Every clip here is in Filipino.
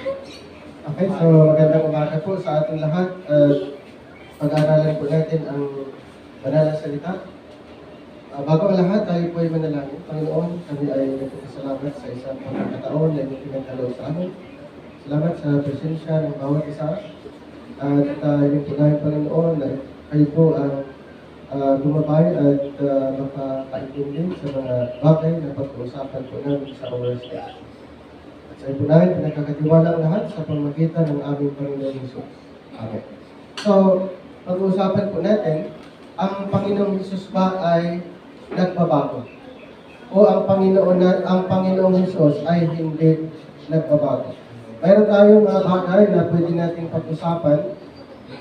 Okay, so magandang umaga po sa ating lahat. Pag-aaralan po natin ang banal na salita. Bago ang lahat, tayo po ay manalangin. Panginoon, kami ay nagpapasalamat sa isang pagkakataon na inyong pinagdalaw sa amin. Salamat sa presensya ng bawat isa. At yung punahin, Panginoon, na kayo po ang gumabay at makakaintindi sa mga bagay na pag-uusapan po namin sa oras na ito. Sa ipunahin, pinagkakatiwala ang lahat sa pamagitan ng aming Panginoon Jesus. Amen. So, pag-uusapan po natin, ang Panginoong Jesus ba ay nagbabago? O ang Panginoong Jesus ay hindi nagbabago? Mayroon tayong mga bagay na pwede nating pag-usapan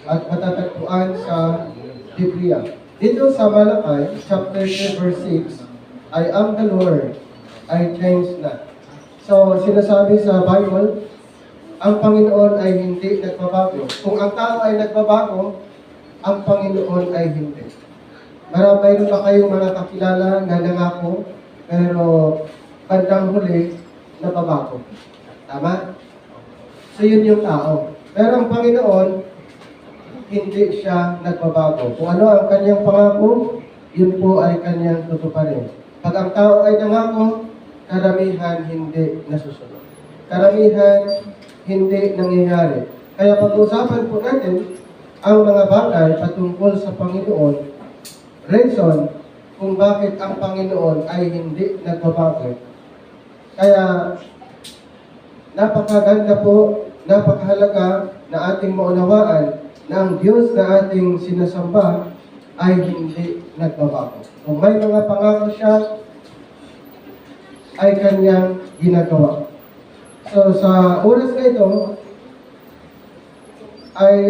at matatagpuan sa Biblia. Dito sa Malakay, chapter 3, verse 6, I am the Lord, I change not. So, sinasabi sa Bible, ang Panginoon ay hindi nagbabago. Kung ang tao ay nagbabago, ang Panginoon ay hindi. Mayroon ba kayong mga kakilala na nangako, pero bandang huli, nababago? Tama? So, yun yung tao. Pero ang Panginoon, hindi siya nagbabago. Kung ano ang kanyang pangako, yun po ay kanyang tutuparin. Pag ang tao ay nangako, karamihan hindi nasusunod. Karamihan hindi nangyayari. Kaya pag-usapan po natin ang mga bagay patungkol sa Panginoon, reason kung bakit ang Panginoon ay hindi nagbabago. Kaya napakaganda po, napakahalaga na ating maunawaan na ang Diyos na ating sinasamba ay hindi nagbabago. Kung may mga pangako siya, ay kanyang ginagawa. So sa oras na ito, ay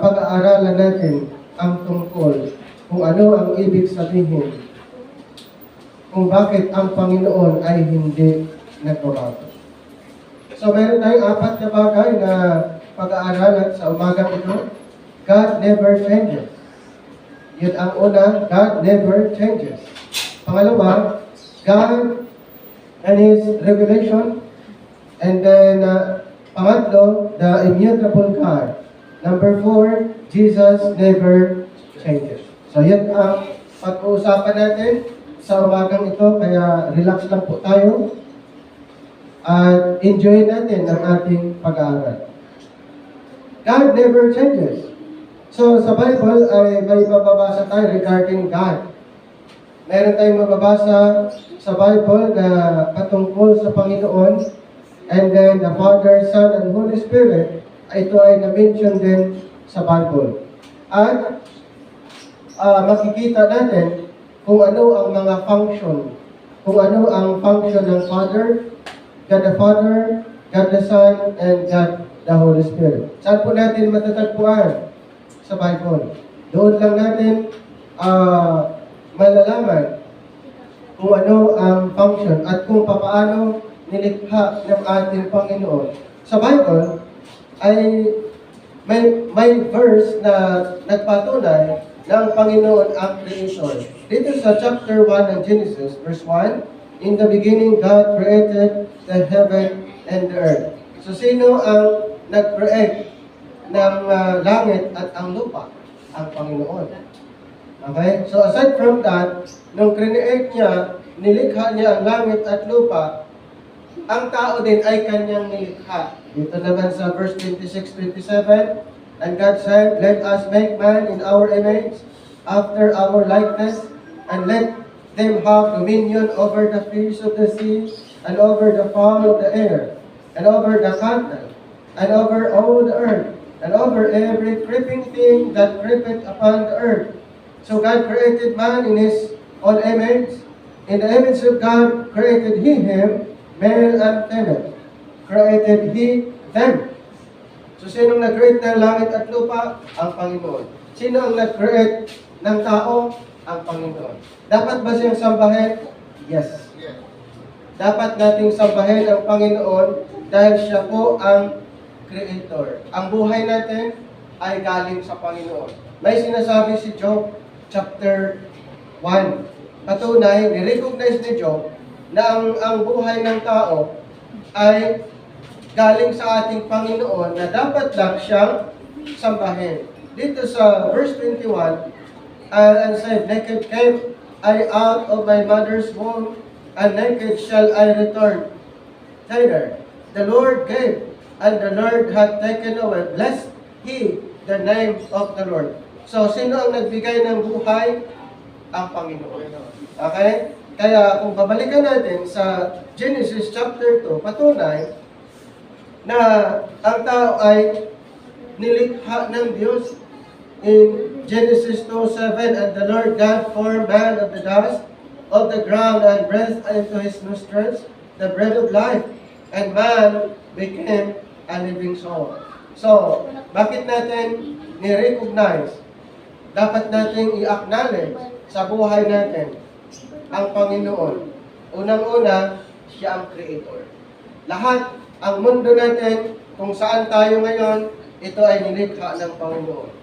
pag-aaralan natin ang tungkol kung ano ang ibig sabihin kung bakit ang Panginoon ay hindi nagbabago. So meron tayong apat na bagay na pag-aaralan sa umagang ito. God never changes. Yun ang una, God never changes. Pangalawa, God and His revelation. And then, pangatlo, the immutable God. Number 4, Jesus never changes. So, yan ang pag-uusapan natin sa umagang ito. Kaya, relax lang po tayo. At enjoy natin ang ating pag-aaral. God never changes. So, sa Bible ay may mababasa tayo regarding God. Meron tayong mababasa sa Bible na patungkol sa Panginoon, and then the Father, Son, and Holy Spirit, ito ay na-mention din sa Bible. At makikita natin kung ano ang mga function, kung ano ang function ng Father, God the Father, God the Son, and God the Holy Spirit. Saan po natin matatagpuan? Sa Bible. Doon lang natin malalaman kung ano ang function at kung paano nilikha ng ating Panginoon. Sa Bible ay may verse na nagpatunay na ang Panginoon ang creation. Dito sa chapter 1 ng Genesis, verse 1, in the beginning God created the heaven and the earth. So sino ang nag-create ng langit at ang lupa? Ang Panginoon. Okay? So aside from that, nung create niya, nilikha niya ang langit at lupa, ang tao din ay kanyang nilikha. Dito naman sa verse 26-27, and God said, let us make man in our image, after our likeness, and let them have dominion over the fish of the sea, and over the fowl of the air, and over the cattle, and over all the earth, and over every creeping thing that creepeth upon the earth. So God created man in His own image. In the image of God created He him, male and female. Created He them. So sinong nag-create ng langit at lupa? Ang Panginoon. Sino ang nag-create ng tao? Ang Panginoon. Dapat ba siyang sambahin? Yes. Dapat nating sambahin ang Panginoon dahil siya po ang Creator. Ang buhay natin ay galing sa Panginoon. May sinasabi si Job, chapter 1. Patunay, ni-recognize ni Job na ang buhay ng tao ay galing sa ating Panginoon na dapat lang siyang sambahin. Dito sa verse 21, and said, naked came I out of my mother's womb, and naked shall I return thither. The Lord gave, and the Lord hath taken away. Blessed He the name of the Lord. So, sino ang nagbigay ng buhay? Ang Panginoon. Okay? Kaya, kung babalikan natin sa Genesis chapter 2, patunay na ang tao ay nilikha ng Diyos. In Genesis 2:7, and the Lord God formed man of the dust of the ground and breathed into his nostrils the breath of life, and man became a living soul. So, bakit natin ni-recognize? Dapat nating i-acknowledge sa buhay natin ang Panginoon. Unang-una, siya ang Creator. Lahat, ang mundo natin, kung saan tayo ngayon, ito ay nilikha ng Panginoon.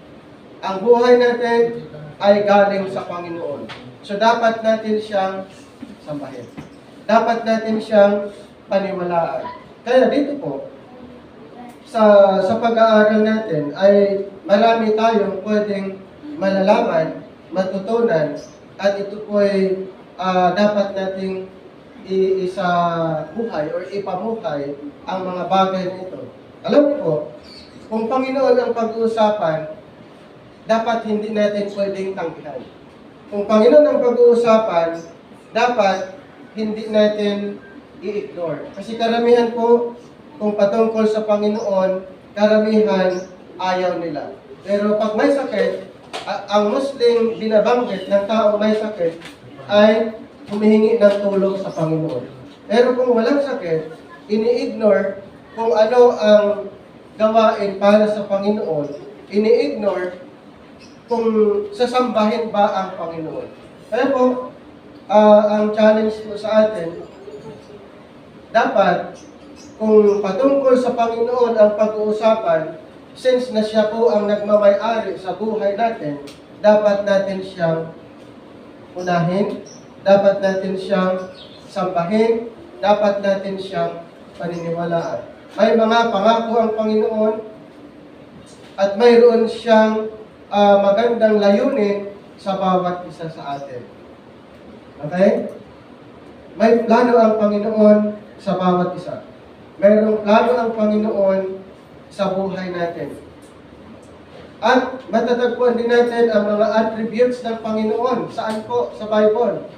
Ang buhay natin ay galing sa Panginoon. So, dapat natin siyang sambahin. Dapat natin siyang paniwalaan. Kaya dito po, sa pag-aaral natin, ay marami tayong pwedeng malalaman, matutunan, at ito po ay dapat nating isa buhay or ipamuhay ang mga bagay nito. Alam mo po, kung Panginoon ang pag-uusapan, dapat hindi natin pwedeng tanggihan. Kung Panginoon ang pag-uusapan, dapat hindi natin i-ignore. Kasi karamihan po, kung patungkol sa Panginoon, karamihan ayaw nila. Pero pag may sakit, ang Muslim binabanggit ng tao may sakit ay humihingi ng tulong sa Panginoon. Pero kung walang sakit, ini-ignore kung ano ang gawain para sa Panginoon, ini-ignore kung sasambahin ba ang Panginoon. Kaya po, ang challenge po sa atin, dapat, kung patungkol sa Panginoon ang pag-uusapan, since na siya po ang nagmamay-ari sa buhay natin, dapat natin siyang unahin, dapat natin siyang sambahin, dapat natin siyang paniniwalaan. May mga pangako ang Panginoon, at mayroon siyang magandang layunin sa bawat isa sa atin. Okay? May plano ang Panginoon sa bawat isa. Mayroong plano ang Panginoon sa buhay natin. At matatagpuan din natin ang mga attributes ng Panginoon. Saan po? Sa Bible.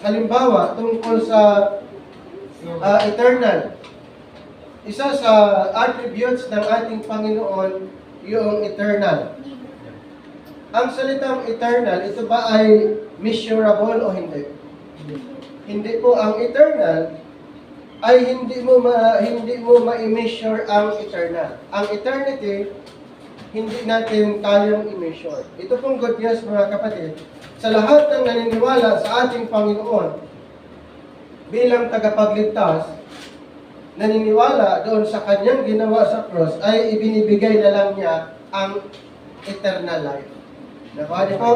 Halimbawa, tungkol sa eternal. Isa sa attributes ng ating Panginoon, yung eternal. Ang salitang eternal, ito ba ay measurable o hindi? Hindi po. Ang eternal ay hindi mo ma-measure ang eternal. Ang eternity, hindi natin kayang i-measure. Ito pong good news, mga kapatid. Sa lahat ng naniniwala sa ating Panginoon, bilang tagapagligtas, naniniwala doon sa kanyang ginawa sa cross, ay ibinibigay na lang niya ang eternal life. Nakuha niyo po?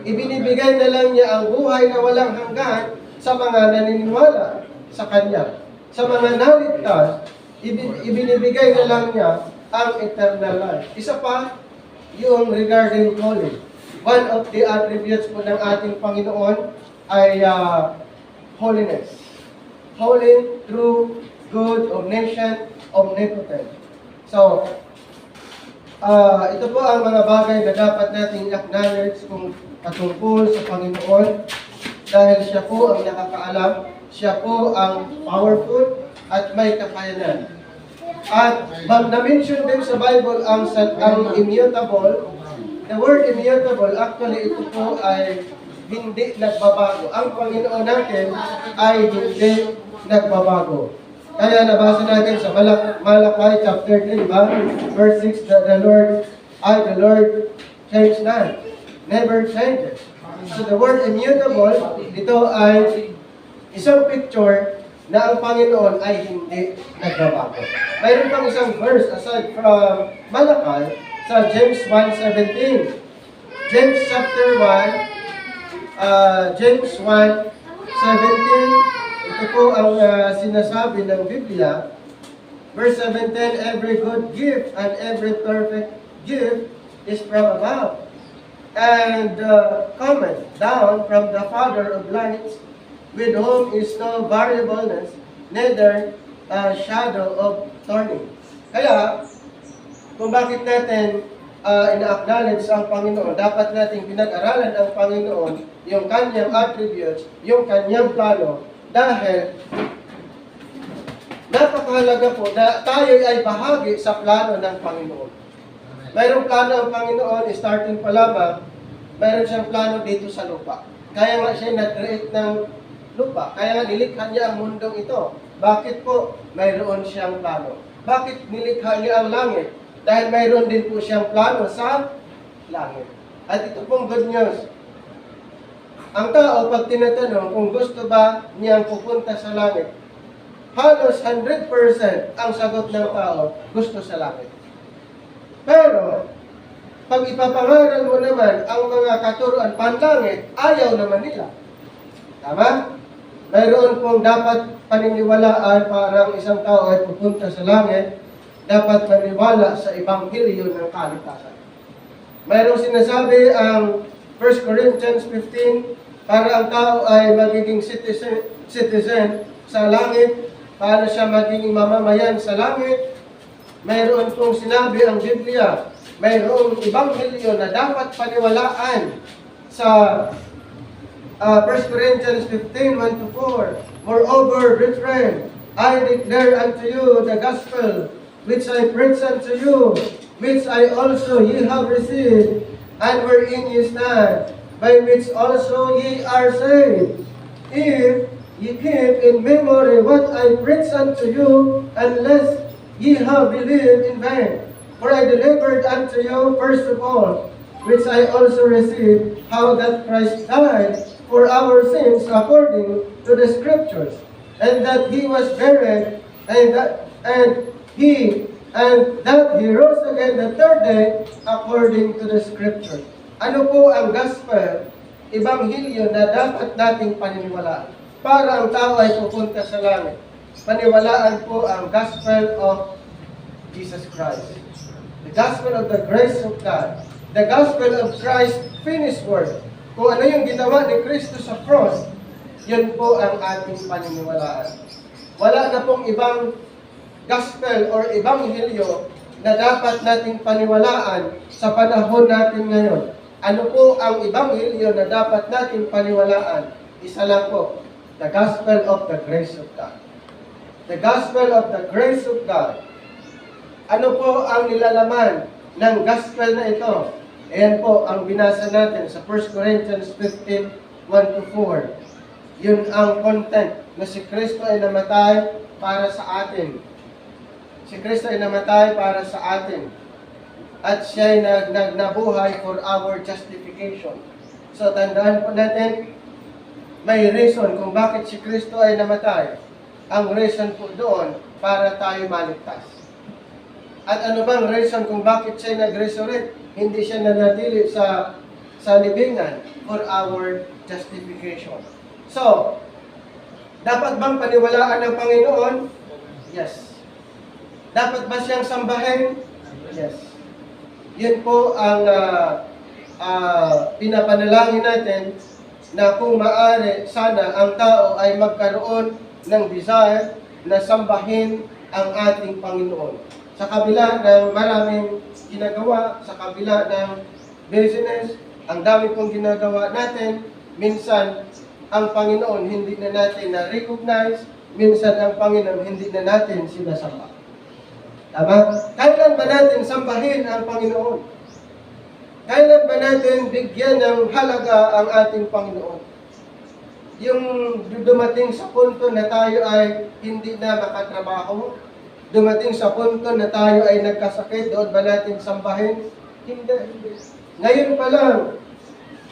Ibinibigay na lang niya ang buhay na walang hanggan sa mga naniniwala sa Kanya. Sa mga naligtas, ibinibigay na lang niya ang eternal life. Isa pa, yung regarding calling. One of the attributes po ng ating Panginoon ay holiness. Holy, true, good, omniscient, omnipotent. So, ito po ang mga bagay na dapat nating acknowledge kung patungkol sa Panginoon dahil siya po ang nakakaalam, siya po ang powerful at may kakayanan. At na-mention din sa Bible ang immutable. The word immutable, actually ito po ay hindi nagbabago. Ang Panginoon natin ay hindi nagbabago. Kaya nabasa natin sa Malakay chapter 3, verse 6, the Lord changes not, never changes. So the word immutable, ito ay isang picture na ang Panginoon ay hindi nagbabago. Mayroon pang isang verse aside from Malakay sa James 1:17. James chapter 1, James 1:17. Ito po ang sinasabi ng Biblia Verse 17, every good gift and every perfect gift is from above, and cometh down from the Father of lights, with whom is no variableness, neither shadow of turning. Kaya, kung bakit natin ina-acknowledge ang Panginoon, dapat natin pinag-aralan ang Panginoon, yung kanyang attributes, yung kanyang plano, dahil napakahalaga po na tayo ay bahagi sa plano ng Panginoon. Mayroong plano ang Panginoon, starting pa lamang, mayroon siyang plano dito sa lupa. Kaya nga siya nag-create ng lupa. Kaya nga nilikha niya ang mundong ito. Bakit po? Mayroon siyang plano. Bakit nilikha niya ang langit? Dahil mayroon din po siyang plano sa langit. At ito pong good news. Ang tao, pag tinatanong kung gusto ba niyang pupunta sa langit, halos 100% ang sagot ng tao, gusto sa langit. Pero, pag ipapangaral mo naman ang mga katuruan panlangit, ayaw naman nila. Tama? Mayroon pong dapat paniniwalaan para ang isang tao ay pupunta sa langit, dapat maniwala sa Ebanghelyo ng kaligtasan. Mayroong sinasabi ang 1 Corinthians 15, para ang tao ay magiging citizen sa langit, para siya magiging mamamayan sa langit. Mayroon pong sinabi ang Biblia, mayroong Ebanghelyo na dapat paniwalaan sa 1 Corinthians 15, 1-4. Moreover, brethren, I declare unto you the gospel which I preach unto you, which I also ye have received, and wherein ye stand, by which also ye are saved, if ye keep in memory what I preach unto you, unless ye have believed in vain. For I delivered unto you first of all, which I also received, how that Christ died for our sins according to the Scriptures, and that He was buried, and that He rose again the third day according to the Scriptures. Ano po ang gospel, Ebanghelyo na dapat nating paniniwalaan para ang tao ay pupunta sa langit? Paniwalaan po ang gospel of Jesus Christ. The gospel of the grace of God. The gospel of Christ's finished work. Kung ano yung ginawa ni Kristo sa cross, yun po ang ating paniniwalaan. Wala na pong ibang gospel or ebanghelyo na dapat nating paniwalaan sa panahon natin ngayon. Ano po ang ebanghelyo na dapat nating paniwalaan? Isa lang po, the gospel of the grace of God. The gospel of the grace of God. Ano po ang nilalaman ng gospel na ito? Ayan po ang binasa natin sa 1 Corinthians 15, 1-4. Yun ang content na si Kristo ay namatay para sa atin. Si Kristo ay namatay para sa atin. At siya ay nabuhay for our justification. So tandaan po natin, may reason kung bakit si Kristo ay namatay. Ang reason po doon para tayo maligtas. At ano bang reason kung bakit siya nag-resurrect? Hindi siya nanatili sa libingan for our justification. So, dapat bang paniwalaan ng Panginoon? Yes. Dapat ba siyang sambahin? Yes. Yun po ang pinapanalangin natin na kung maaari, sana ang tao ay magkaroon ng desire na sambahin ang ating Panginoon. Sa kabila ng maraming ginagawa, sa kabila ng business, ang dami pong ginagawa natin, minsan ang Panginoon hindi na natin na-recognize, minsan ang Panginoon hindi na natin sinasamba. Tama? Kailan ba natin sambahin ang Panginoon? Kailan ba natin bigyan ng halaga ang ating Panginoon? Yung dumating sa punto na tayo ay hindi na makatrabaho, dumating sa punto na tayo ay nagkasakit, doon ba natin sambahin? Hindi. Ngayon pa lang,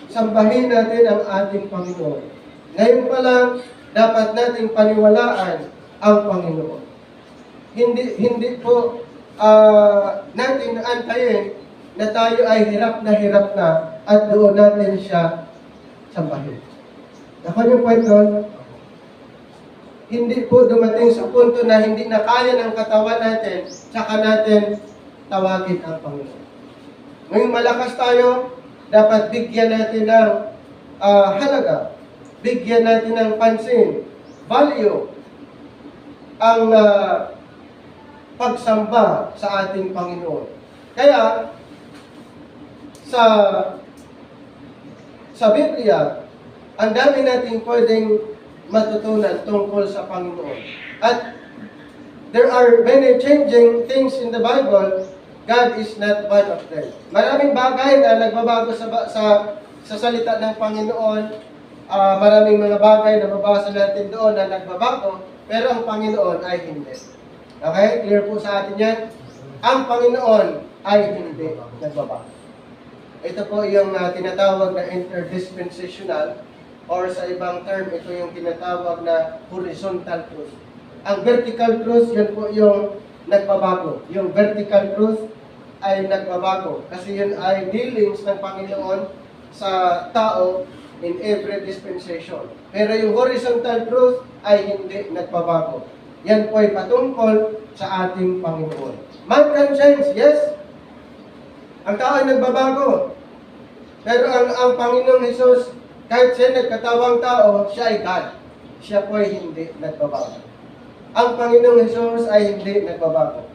sambahin natin ang ating Panginoon. Ngayon pa lang, dapat nating paniwalaan ang Panginoon. Hindi po natin antayin na tayo ay hirap na at doon natin siya sambahin. Ako yung point doon, hindi po dumating sa punto na hindi na kaya ng katawan natin, saka natin tawagin ang Panginoon. Ngayong malakas tayo, dapat bigyan natin ng halaga, bigyan natin ng pansin, value, ang pagsamba sa ating Panginoon. Kaya, sa Biblia, ang dami nating pwedeng matutunan tungkol sa Panginoon. At there are many changing things in the Bible. God is not one of them. Maraming bagay na nagbabago sa salita ng Panginoon. Maraming mga bagay na mabasa natin doon na nagbabago, pero ang Panginoon ay hindi. Okay? Clear po sa atin yan? Ang Panginoon ay hindi nagbabago. Ito po yung tinatawag na interdispensational, or sa ibang term, ito yung tinatawag na horizontal truth. Ang vertical truth, yun po yung nagbabago. Yung vertical truth ay nagbabago. Kasi yun ay dealings ng Panginoon sa tao in every dispensation. Pero yung horizontal truth ay hindi nagbabago. Yan po ay patungkol sa ating Panginoon. Man can change, yes. Ang tao ay nagbabago. Pero ang Panginoong Hesus, kahit siya nagkatawang tao, siya ay God. Siya po ay hindi nagbabago. Ang Panginoong Hesus ay hindi nagbabago.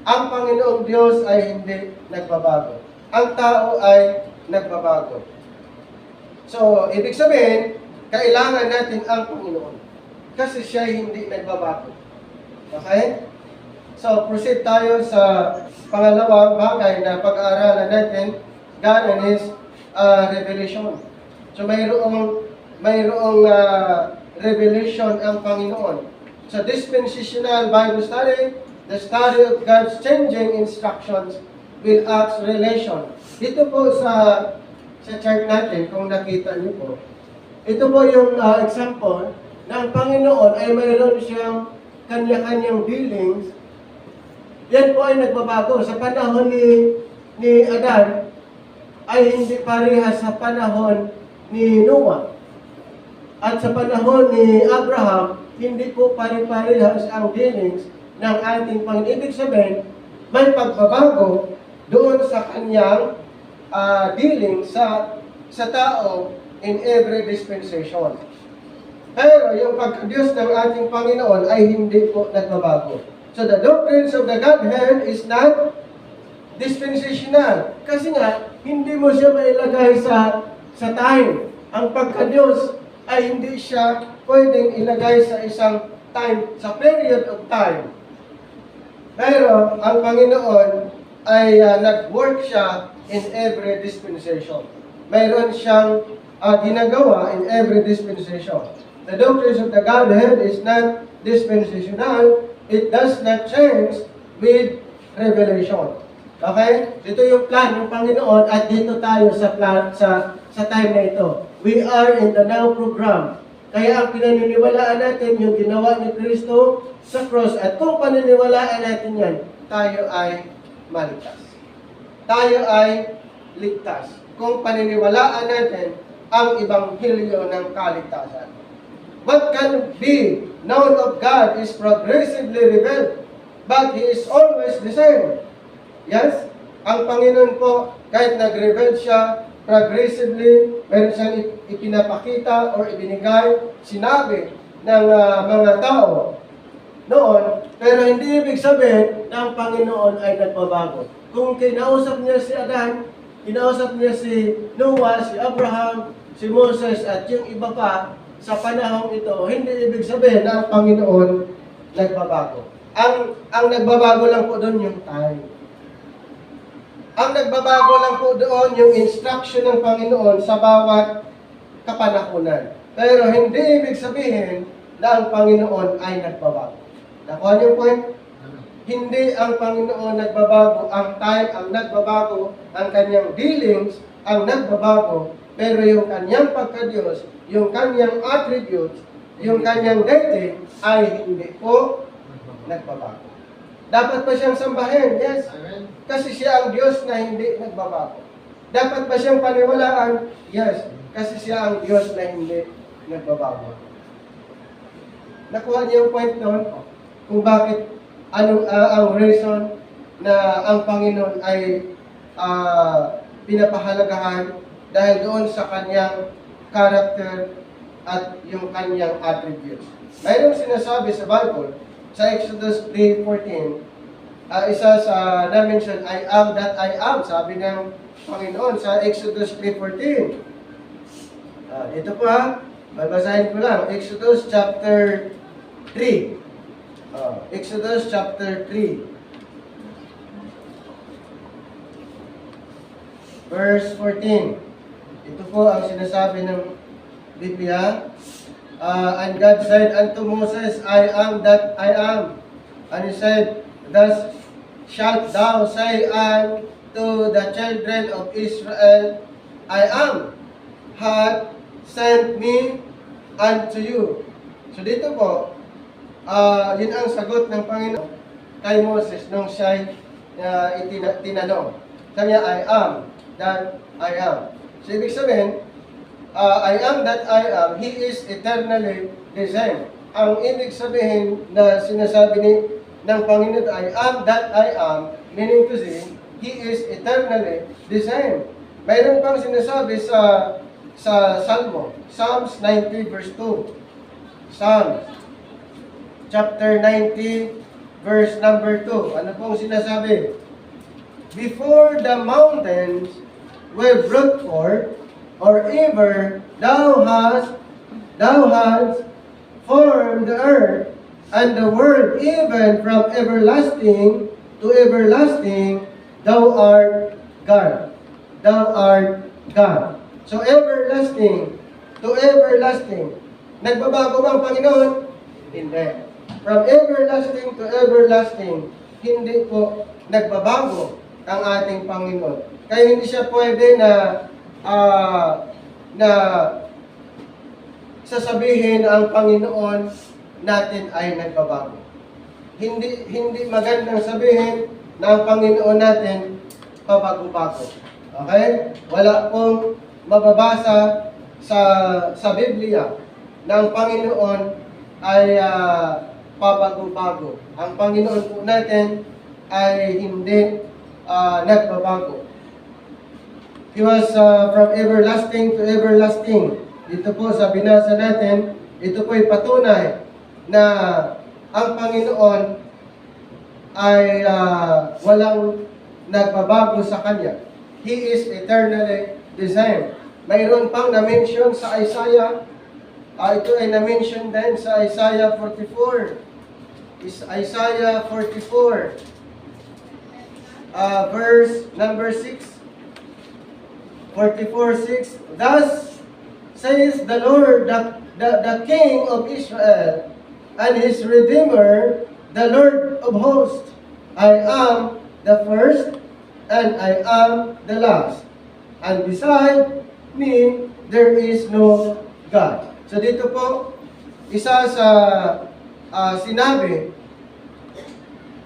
Ang Panginoong Diyos ay hindi nagbabago. Ang tao ay nagbabago. So, ibig sabihin, kailangan natin ang Panginoon. Kasi siya ay hindi nagbabago. Okay? So, proceed tayo sa pangalawang bagay na pag-aaralan natin, God and His revelation. So, mayroong revelation ang Panginoon. So, dispensational Bible study, the study of God's changing instructions will ask relation. Dito po sa chart natin, kung nakita niyo po, ito po yung example na ang Panginoon ay mayroon siyang kanya-kanyang dealings. Yan po ay nagbabago. Sa panahon ni Adan, ay hindi parehas sa panahon ni Noah. At sa panahon ni Abraham, hindi po pare-parehas ang dealings ng ating Panginoon. Ibig sabihin, may pagbabago doon sa kanyang dealings sa tao in every dispensation. Pero yung pagka-Diyos ng ating Panginoon ay hindi po nagbabago. So the doctrines of the Godhead is not dispensational. Kasi nga, hindi mo siya mailagay sa time. Ang pagka-Diyos ay hindi siya pwedeng ilagay sa isang time, sa period of time. Pero ang Panginoon ay nag-work siya in every dispensation. Mayroon siyang ginagawa in every dispensation. The doctrines of the Godhead is not dispensational. It does not change with revelation. Okay? Ito yung plan ng Panginoon at dito tayo sa time na ito. We are in the now program. Kaya ang pinaniniwalaan natin yung ginawa ni Kristo sa cross, at kung paniniwalaan natin yan, tayo ay maligtas. Tayo ay ligtas. Kung paniniwalaan natin ang ebanghelyo ng kaligtasan. What can be known of God is progressively revealed, but He is always the same. Yes? Ang Panginoon po, kahit nag-reveal siya, progressively, meron siyang ipinapakita or ibinigay, sinabi ng mga tao noon, pero hindi ibig sabihin na ang Panginoon ay nagbabago. Kung kinausap niya si Adan, kinausap niya si Noah, si Abraham, si Moses, at yung iba pa sa panahong ito, hindi ibig sabihin na ang Panginoon nagbabago. Ang nagbabago lang po doon yung time. Ang nagbabago lang po doon yung instruction ng Panginoon sa bawat kapanahunan. Pero hindi ibig sabihin na ang Panginoon ay nagbabago. Nakuha niyo yung point? Hindi ang Panginoon nagbabago. Ang time ang nagbabago, ang kanyang dealings ang nagbabago, pero yung kanyang pagka-Diyos, yung kanyang attributes, yung kanyang deity ay hindi po nagbabago. Dapat ba siyang sambahin? Yes. Kasi siya ang Diyos na hindi nagbabago. Dapat ba siyang paniwalaan? Yes. Kasi siya ang Diyos na hindi nagbabago. Nakuha niyo yung point noon kung bakit ang reason na ang Panginoon ay pinapahalagahan dahil doon sa kanyang character at yung kanyang attributes. Mayroong sinasabi sa Bible, sa Exodus 3:14, isa sa na-mention, I am that I am, sabi ng Panginoon sa Exodus 3:14. Ito po babasahin ko lang, Exodus chapter 3. Exodus chapter 3. Verse 14. Ito po ang sinasabi ng Biblia. And God said unto Moses, I am that I am. And He said, thus shalt thou say unto the children of Israel, I am, hath sent me unto you. So dito po, yun ang sagot ng Panginoon kay Moses nung siya'y tinanong. Sabi niya, I am that I am. So ibig sabihin, I am that I am, He is eternally the same. Ang ibig sabihin na sinasabi ng Panginoon, I am that I am, meaning to say, He is eternally the same. Mayroon pang sinasabi sa Salmo, Psalms 90 verse 2. Psalms chapter 90 verse number 2. Ano pong sinasabi? Before the mountains were brought forth, or ever thou hast formed the earth and the world, even from everlasting to everlasting, thou art God. Thou art God. So everlasting to everlasting. Nagbabago ba ang Panginoon? Hindi. From everlasting to everlasting, hindi po nagbabago ang ating Panginoon. Kaya hindi siya pwede na sasabihin ang Panginoon natin ay nagbabago. Hindi magandang sabihin na ang Panginoon natin pabago-bago. Okay? Wala pong mababasa sa Biblia na ang Panginoon ay pabago-bago. Ang Panginoon po natin ay hindi nagbabago. He was from everlasting to everlasting. Dito po sa binasa natin, ito po ay patunay na ang Panginoon ay walang nagbabago sa Kanya. He is eternally the same. Mayroon pang na-mention sa Isaiah. Ito ay na-mention din sa Isaiah 44. Is Isaiah 44. Verse number 6. 44:6. Thus says the Lord, the King of Israel, and His Redeemer, the Lord of hosts. I am the first, and I am the last. And beside me, there is no God. So dito po, isa sa sinabi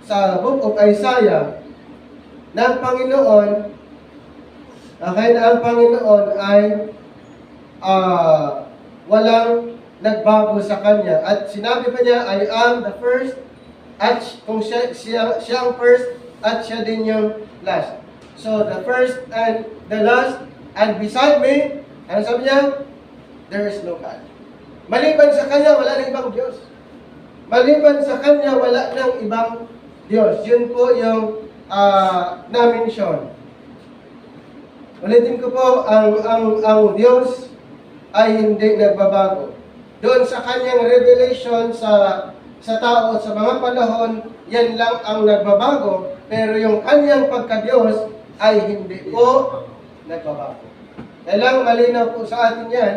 sa book of Isaiah na ang Panginoon, na ang Panginoon ay walang nagbago sa Kanya. At sinabi pa niya, I am the first, at kung siya ang first, at siya din yung last. So, the first and the last, and beside me, ano sabi niya? There is no God. Maliban sa Kanya, wala nang ibang Diyos. Maliban sa Kanya, wala nang ibang Diyos. Yun po yung na-mention. Ulitin ko po, ang Diyos ay hindi nagbabago. Doon sa Kanyang revelation sa tao at sa mga panahon, yan lang ang nagbabago, pero yung Kanyang pagka-Diyos ay hindi po nagbabago. Kailangan malinaw po sa atin yan.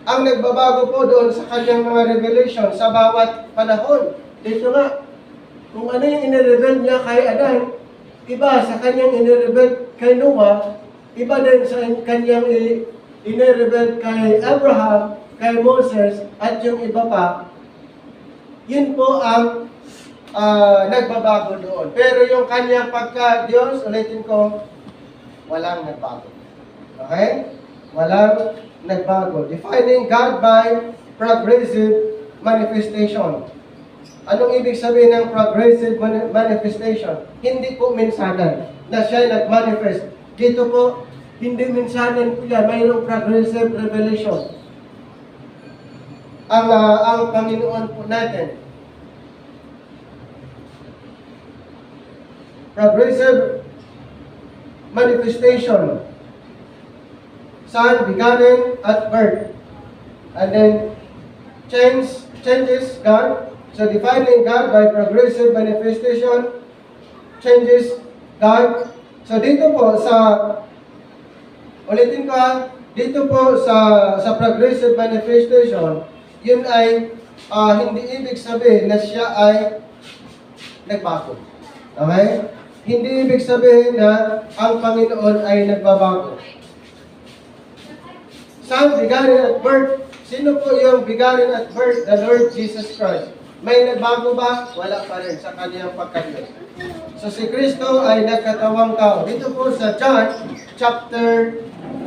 Ang nagbabago po doon sa Kanyang mga revelation sa bawat panahon. Dito nga, kung ano yung inireveal niya kay Adan, iba sa Kanyang inireveal kay Noah, iba din sa Kanyang inireveal kay Abraham, kay Moses, at yung iba pa. Yun po ang nagbabago doon. Pero yung Kanyang pagka-Diyos, ulitin ko, walang nagbago. Okay? Walang nagbago. Defining God by progressive manifestation. Anong ibig sabihin ng progressive manifestation? Hindi po minsanan na siya nag-manifest. Dito po, hindi minsanan po yan. Mayroong progressive revelation. Ang Panginoon po natin. Progressive manifestation. Son begotten at birth. And then, changes God. So defining God by progressive manifestation changes God. So dito po ulitin ko dito po sa progressive manifestation, yun ay hindi ibig sabihin na siya ay nagbago. Okay? Hindi ibig sabihin na ang Panginoon ay nagbabago. Son begotten at birth. Sino po yung begotten at birth? The Lord Jesus Christ. May nagbago ba? Wala pa rin sa kanyang pagka-Diyos. So si Kristo ay nagkatawang tao. Dito po sa John chapter 1.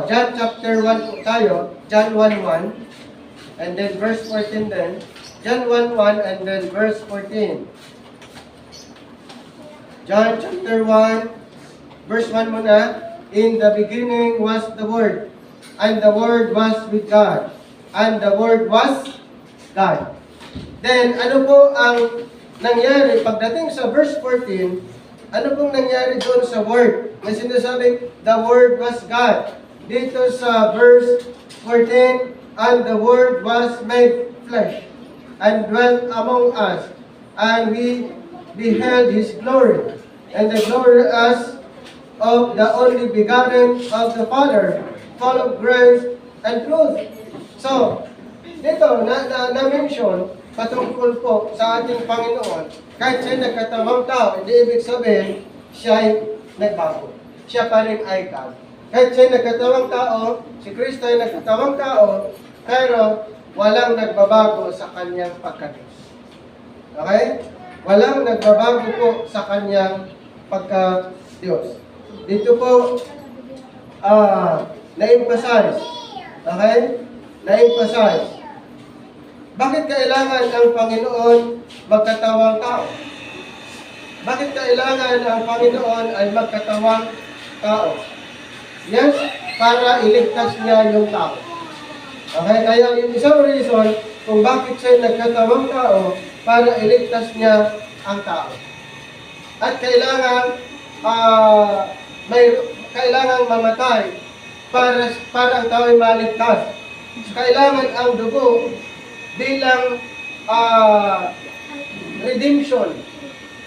John chapter 1 po tayo. John 1:1. And then verse 14 then. John 1:1 and then verse 14. John chapter 1 verse 1 muna. In the beginning was the Word. And the Word was with God. And the Word was God. Then, ano po ang nangyari pagdating sa verse 14? Ano pong nangyari doon sa Word? Na sinasabing, the Word was God. Dito sa verse 14, and the Word was made flesh, and dwelt among us, and we beheld His glory, and the glory as of the only begotten of the Father, full of grace and truth. So, dito, na-mention, patungkol po sa ating Panginoon, kahit siya nagkatawang tao, hindi ibig sabihin, siya ay nagbago. Siya pa rin ay God. Kahit siya nagkatawang tao, si Kristo ay nagkatawang tao, pero walang nagbabago sa kanyang pagka-Diyos. Okay? Walang nagbabago po sa kanyang pagka-Diyos. Dito po, na-emphasize. Okay? Na-emphasize. Bakit kailangan ang Panginoon magkatawang tao? Bakit kailangan ang Panginoon ay magkatawang tao? Yes, para iligtas niya yung tao. Okay, kaya yung isang reason kung bakit siya nagkatawang tao, para iligtas niya ang tao. At kailangan mamatay para ang tao ay maligtas. Kailangan ang dugo bilang redemption.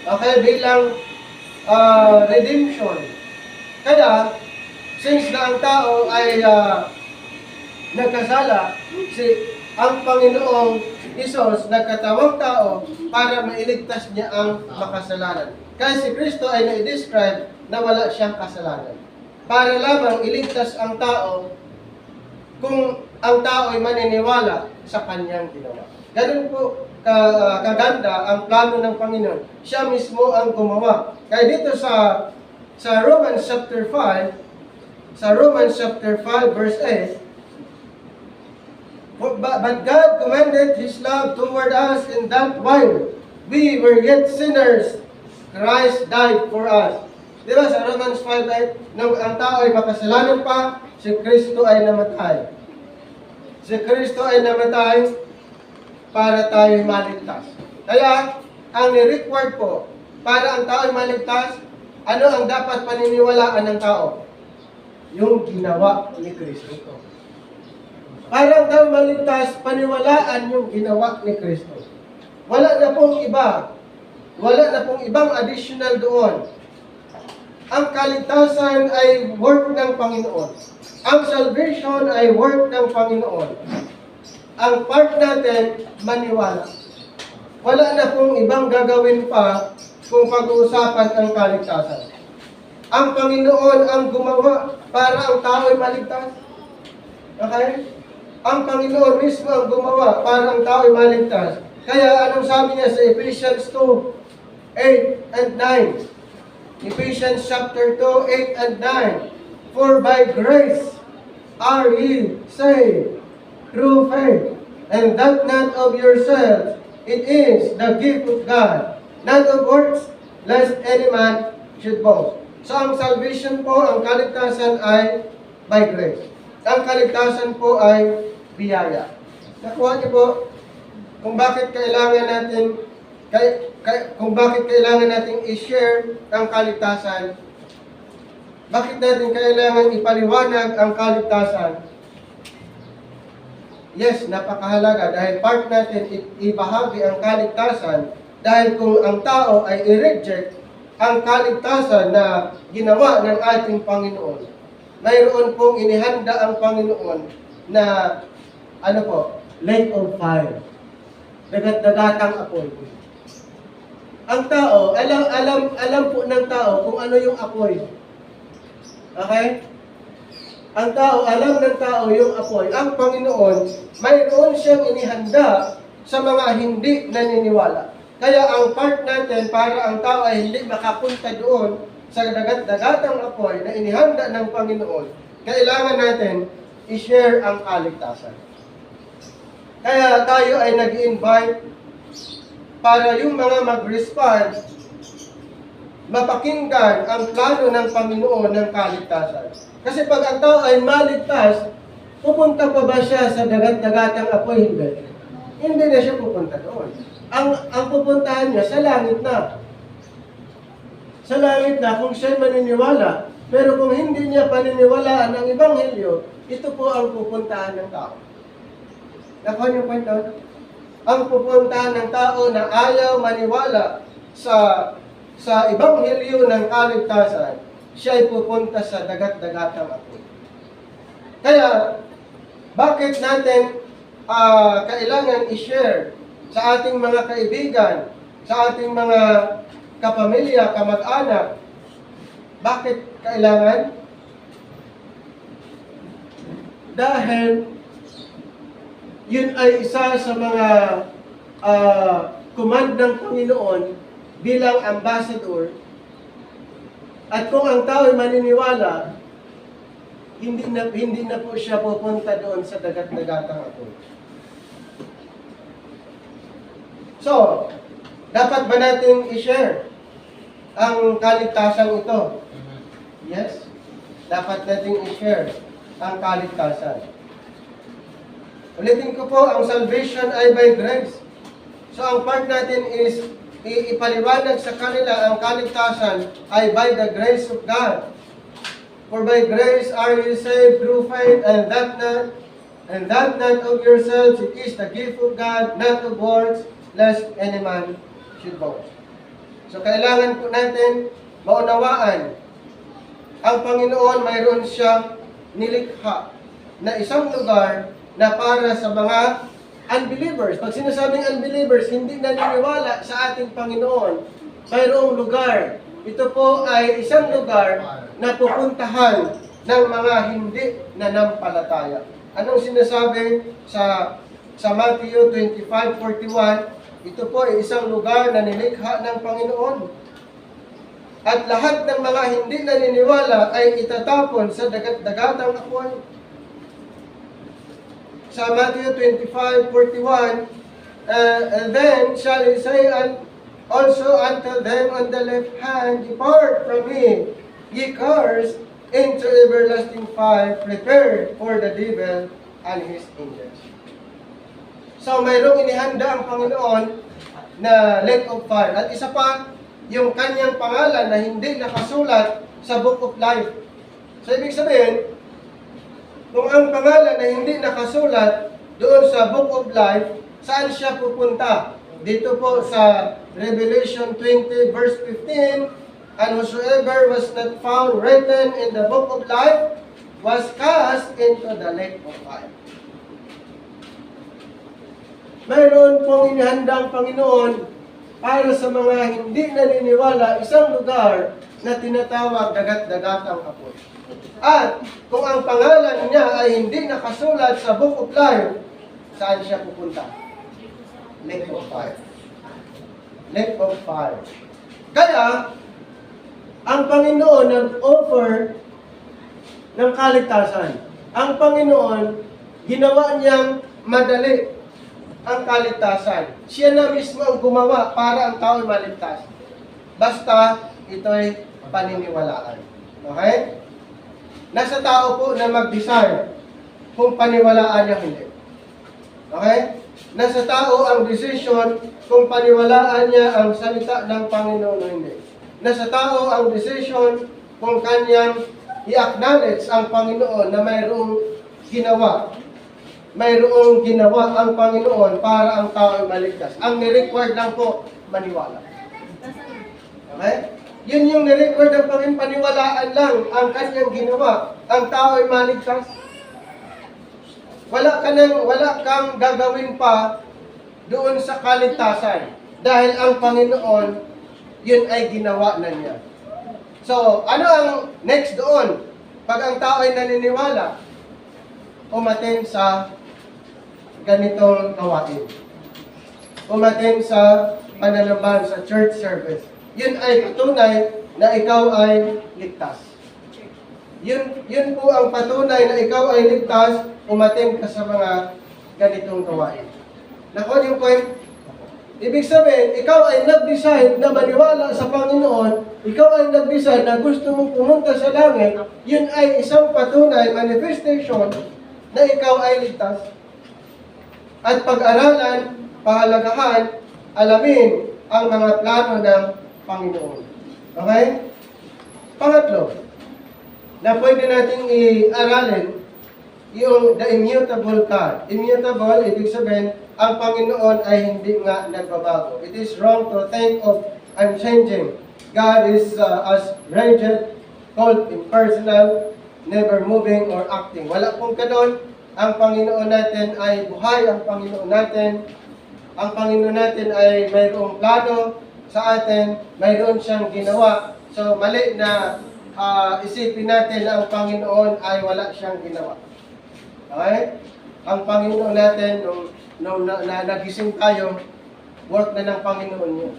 Okay, bilang redemption. Kaya, since na ang tao ay nagkasala, ang Panginoong Isos nagkatawang tao para mailigtas niya ang makasalanan. Kaya si Kristo ay na-describe na wala siyang kasalanan. Para lamang iligtas ang tao kung ang tao ay maniniwala sa kanyang ginawa. Ganun po kaganda ang plano ng Panginoon. Siya mismo ang gumawa. Kaya dito sa Romans chapter 5, verse 8, But God commended His love toward us in that while we were yet sinners, Christ died for us. Di ba sa Romans 5:8, nung ang tao ay makasalanan pa, si Kristo ay namatay. Si Kristo ay namatay para tayo maligtas. Kaya, ang ni-required po, para ang tao ay maligtas, ano ang dapat paniniwalaan ng tao? Yung ginawa ni Kristo. Para ang tao maligtas, paniwalaan yung ginawa ni Kristo. Wala na pong iba. Wala na pong ibang additional doon. Ang kaligtasan ay work ng Panginoon. Ang salvation ay work ng Panginoon. Ang part natin, maniwala. Wala na pong ibang gagawin pa kung pag-uusapan ang kaligtasan. Ang Panginoon ang gumawa para ang tao ay maligtas. Okay? Ang Panginoon mismo ang gumawa para ang tao ay maligtas. Kaya anong sabi niya sa Ephesians 2:8 and 9? Ephesians chapter 2:8 and 9. For by grace are ye saved through faith. and that not of yourselves. It is the gift of God, not of works, lest any man should boast. So ang salvation po, ang kaligtasan ay by grace. Ang kaligtasan po ay biyaya. Nakuha niyo po kung bakit kailangan natin i-share ang kaligtasan. Bakit natin kailangan ipaliwanag ang kaligtasan? Yes, napakahalaga dahil part natin ibahagi ang kaligtasan dahil kung ang tao ay i-reject ang kaligtasan na ginawa ng ating Panginoon, mayroon pong inihanda ang Panginoon na lake of fire. Dagat-dagatang apoy. Ang tao, alam po ng tao kung ano yung apoy. Okay? Ang tao, alam ng tao yung apoy. Ang Panginoon, mayroon siyang inihanda sa mga hindi naniniwala. Kaya ang part natin para ang tao ay hindi makapunta doon sa dagat-dagatang apoy na inihanda ng Panginoon, kailangan natin i-share ang kaligtasan. Kaya tayo ay nag-invite para yung mga mag-respond, mapakinggan ang plano ng Panginoon ng kaligtasan. Kasi pag ang tao ay maligtas, pupunta pa ba siya sa dagat-dagatang apoy? Hindi. Hindi na siya pupunta doon. Ang pupuntahan niya sa langit na. Sa langit na kung siya maniniwala. Pero kung hindi niya paniniwalaan ang Ebanghelyo, ito po ang pupuntahan ng tao. Nakuha niyo po ito? Ang pupuntahan ng tao na ayaw maniwala sa Ebanghelyo ng kaligtasan, siya ay pupunta sa dagat-dagatang apoy. Kaya, bakit natin kailangan i-share sa ating mga kaibigan, sa ating mga kapamilya, kamag-anak? Bakit kailangan? Dahil yun ay isa sa mga command ng Panginoon bilang ambassador. At kung ang tao ay maniniwala, hindi na po siya pupunta doon sa dagat-dagatang apoy. So, dapat ba natin i-share ang kaligtasan ito? Yes? Dapat natin i-share ang kaligtasan. Ulitin ko po, ang salvation ay by grace. So, ang part natin is ipaliwanag sa kanila ang kaligtasan ay by the grace of God. For by grace are you saved through faith, and that not of yourselves, it is the gift of God, not of works, lest any man should boast. So, kailangan po natin maunawaan ang Panginoon, mayroon siyang nilikha na isang lugar na para sa mga unbelievers. Pag sinasabing unbelievers, hindi naniniwala sa ating Panginoon, mayroong lugar. Ito po ay isang lugar na pupuntahan ng mga hindi nanampalataya. Anong sinasabi sa Matthew 25:41? Ito po ay isang lugar na nilikha ng Panginoon. At lahat ng mga hindi naniniwala ay itatapon sa dagat-dagatang apoy. Sa Matthew 25:41, and then shall he say also unto them on the left hand, depart from me, ye cursed, into everlasting fire, prepared for the devil and his angels. So mayroong inihanda ang Panginoon na lake of fire. At isa pa, yung kanyang pangalan na hindi nakasulat sa Book of Life. So ibig sabihin, kung ang pangalan na hindi nakasulat doon sa Book of Life, saan siya pupunta? Dito po sa Revelation 20 verse 15, and whosoever was not found written in the Book of Life was cast into the lake of fire. Mayroon pong inihanda ang Panginoon para sa mga hindi naniniwala, isang lugar na tinatawag dagat-dagatang apoy. At kung ang pangalan niya ay hindi nakasulat sa Book of Life, saan siya pupunta? Lake of fire. Lake of fire. Kaya, ang Panginoon nag-offer ng kaligtasan. Ang Panginoon, ginawa niyang madali. ang kaligtasan. Siya na mismo ang gumawa para ang tao ay maligtas. Basta ito'y paniniwalaan. Okay? Nasa tao po na mag-decide kung paniwalaan niya hindi. Okay? Nasa tao ang decision kung paniwalaan niya ang salita ng Panginoon o hindi. Nasa tao ang decision kung kanyang i-acknowledge ang Panginoon na mayroong ginawa. Mayroong ginawa ang Panginoon para ang tao ay maligtas. Ang nirequired lang po, maniwala. Okay? Yun yung nirequired ng Panginoon, paniwalaan lang ang kanyang ginawa. Ang tao ay maligtas. Wala kang gagawin pa doon sa kaligtasan. Dahil ang Panginoon, yun ay ginawa na niya. So, ano ang next doon? Pag ang tao ay naniniwala, umatin sa ganitong gawain. Umatin sa pananampalataya, sa church service. Yun ay patunay na ikaw ay ligtas. Yun po ang patunay na ikaw ay ligtas, umatin ka sa mga ganitong gawain. Nakuha yung point? Ibig sabihin, ikaw ay nag-decide na maniwala sa Panginoon, ikaw ay nag-decide na gusto mong pumunta sa langit, yun ay isang patunay, manifestation, na ikaw ay ligtas. At pag-aralan, pahalagahan, alamin ang mga plano ng Panginoon. Okay? Pangatlo, na pwede nating i-aralin, yung the immutable God. Immutable, ibig sabihin, ang Panginoon ay hindi nga nagbabago. It is wrong to think of unchanging. God is as rigid, cold, impersonal, never moving or acting. Wala pong ganon. Ang Panginoon natin ay buhay. Ang Panginoon natin ay mayroong plano sa atin. Mayroon siyang ginawa. So, mali na isipin natin na ang Panginoon ay wala siyang ginawa. Okay? Ang Panginoon natin, nung nagising tayo, work na ng Panginoon yun.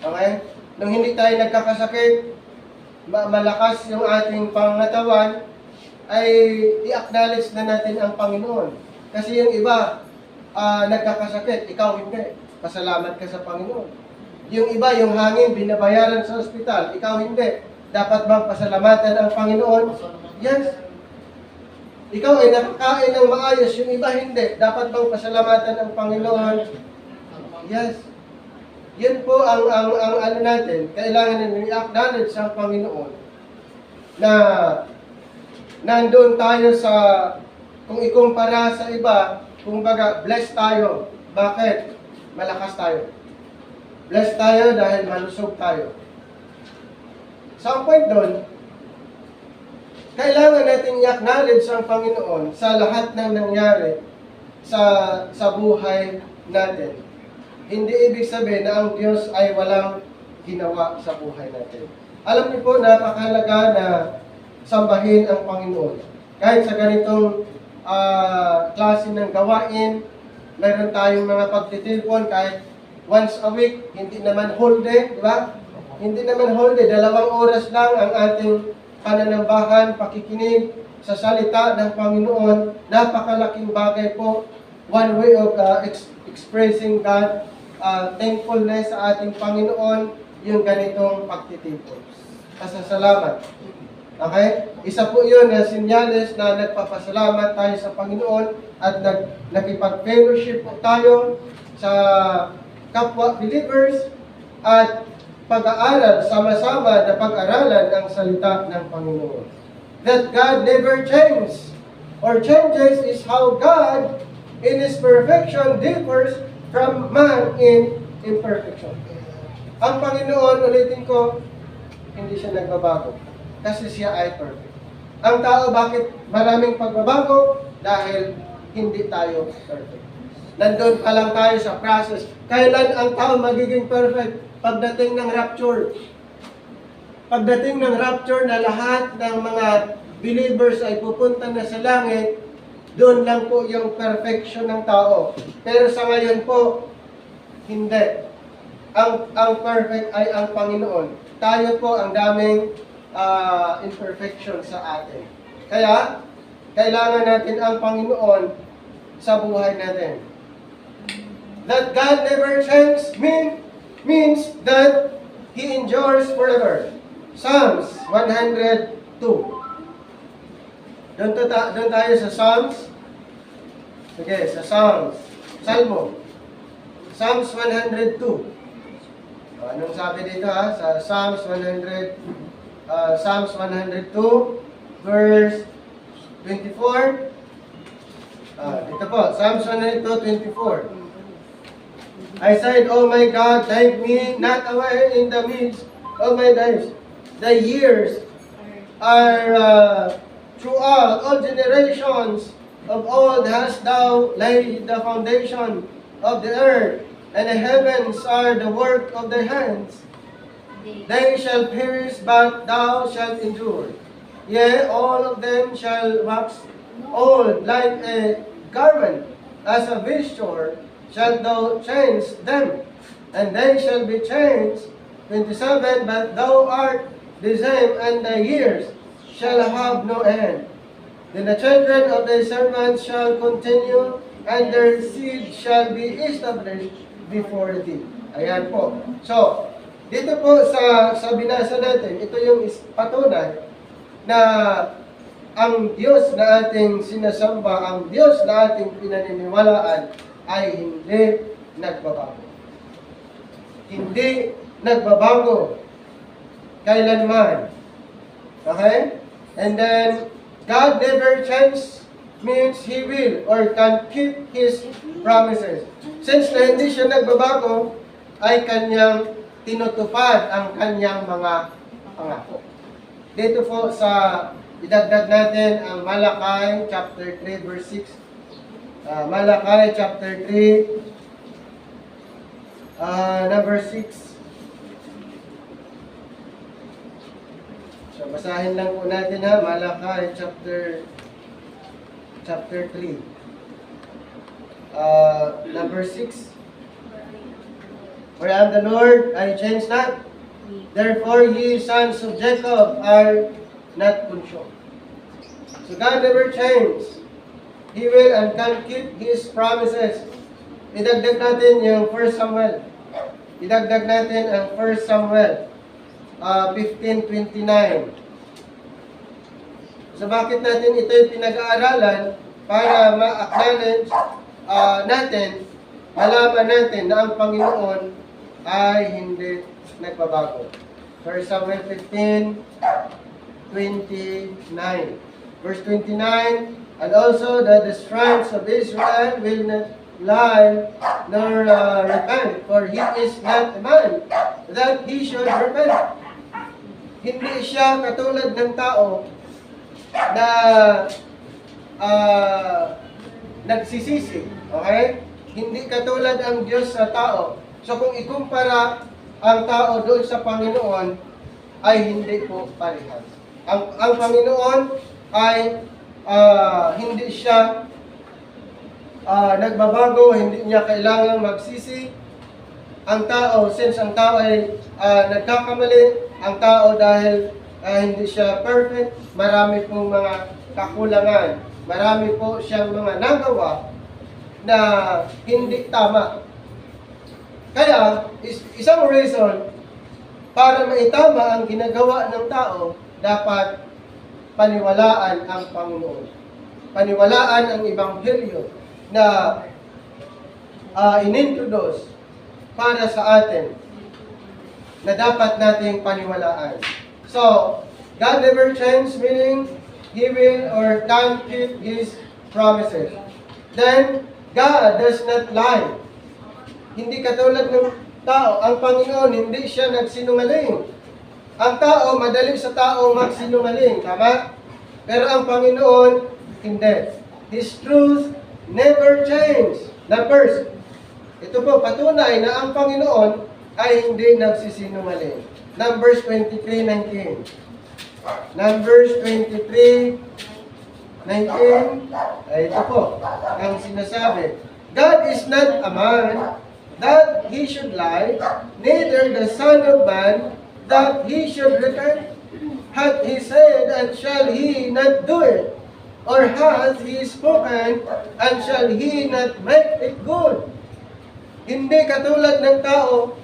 Okay? Nung hindi tayo nagkakasakit, malakas yung ating pangatawan, ay i-acknowledge na natin ang Panginoon. Kasi yung iba, nagkakasakit, ikaw hindi. Pasalamat ka sa Panginoon. Yung iba, yung hangin, binabayaran sa ospital, ikaw hindi. Dapat bang pasalamatan ang Panginoon? Yes. Ikaw ay nakakain ng maayos, yung iba hindi. Dapat bang pasalamatan ang Panginoon? Yes. Yun po ang ano natin, kailangan natin i-acknowledge ang Panginoon na nandoon tayo sa, kung ikumpara sa iba, kung baga, blessed tayo. Bakit? Malakas tayo. Blessed tayo dahil malusog tayo. Sa point doon, kailangan natin i-acknowledge ang Panginoon sa lahat ng nangyari sa buhay natin. Hindi ibig sabihin na ang Diyos ay walang ginawa sa buhay natin. Alam niyo po, napakahalaga na sambahin ang Panginoon. Kahit sa ganitong klase ng gawain, mayroon tayong mga pagtitilpon kahit once a week, hindi naman whole day, di ba? Hindi naman whole day, 2 oras lang ang ating pananambahan, pakikinig sa salita ng Panginoon. Napakalaking bagay po. One way of expressing God, thankfulness sa ating Panginoon, yung ganitong pagtitipon. Pasasalamat. Okay? Isa po yun na sinyales na nagpapasalamat tayo sa Panginoon at nakipag-fellowship po tayo sa kapwa believers at pag-aaral, sama-sama na pag-aralan ang salita ng Panginoon. That God never changes or changes is how God in His perfection differs from man in imperfection. Ang Panginoon, ulitin ko, hindi siya nagbabago kasi siya ay perfect. Ang tao, bakit maraming pagbabago? Dahil hindi tayo perfect. Nandun pa lang tayo sa process. Kailan ang tao magiging perfect? Pagdating ng rapture. Pagdating ng rapture na lahat ng mga believers ay pupunta na sa langit, doon lang po yung perfection ng tao. Pero sa ngayon po, hindi. Ang perfect ay ang Panginoon. Tayo po ang daming imperfection sa atin. Kaya, kailangan natin ang Panginoon sa buhay natin. that God never changes means that He endures forever. Psalms 102. Doon tayo sa Psalms. Sige, sa Psalms. Salmo. Psalms 102. Anong sabi dito ha? Sa Psalms 102, verse 24. Dito po, Psalms 102:24. I said, "Oh my God, take me not away in the midst of my days. The years are throughout all generations of old hast thou laid the foundation of the earth, and the heavens are the work of thy hands. They shall perish, but thou shalt endure. Yea, all of them shall wax old like a garment, as a vesture shalt thou change them, and they shall be changed." 27, "But thou art the same, and thy years shall have no end. Then the children of thy servants shall continue, and their seed shall be established before thee." Ayan po. So, dito po sa binasa natin, ito yung patunay na ang Diyos na ating sinasamba, ang Diyos na ating pinaniniwalaan ay hindi nagbabago. Hindi nagbabago kailanman. Okay? And then, God never changes means He will or can keep His promises. Since na hindi siya nagbabago, ay Kanyang tinutupad ang Kanyang mga pangako. Dito po sa idagdag natin ang Malakay chapter 3 verse 6. Malakay chapter 3 number 6. So basahin lang po natin ha, Malakay chapter 3 number 6. "For I am the Lord, I change not. Therefore ye sons of Jacob are not consumed." So God never changes. He will and can keep His promises. Idagdag natin yung 1 Samuel. Idagdag natin ang 1 Samuel 15:29. So bakit natin ito'y pinag-aaralan? Para ma-acknowledge natin, malaman natin na ang Panginoon ay hindi nagbabago. 1 Samuel 15:29. Verse 29, "And also that the strength of Israel will not lie nor repent, for he is not a man that he should repent." Hindi siya katulad ng tao na nagsisisi. Okay? Hindi katulad ang Diyos sa tao. So kung ikumpara ang tao doon sa Panginoon, ay hindi po parehas. Ang Panginoon ay hindi siya nagbabago, hindi niya kailangang magsisi. Ang tao, since ang tao ay nagkakamali, ang tao dahil hindi siya perfect, marami pong mga kakulangan, marami po siyang mga nagawa na hindi tama. Kaya, isang reason para maitama ang ginagawa ng tao, dapat paniwalaan ang Panginoon. Paniwalaan ang Ebanghelyo na inintroduce para sa atin na dapat nating paniwalaan. So, God never changes, meaning He will or can keep His promises. Then, God does not lie. Hindi katulad ng tao. Ang Panginoon, hindi siya nagsinungaling. Ang tao, madali sa tao magsinungaling. Tama? Pero ang Panginoon, hindi. His truth never changes. Numbers. Ito po, patunay na ang Panginoon ay hindi nagsisinungaling. Numbers 23:19. Numbers 23:19. Ay, ito po, ang sinasabi. God is not a man that He should lie, neither the Son of Man that He should repent. Hath He said, and shall He not do it? Or hath He spoken, and shall He not make it good? Hindi katulad ng tao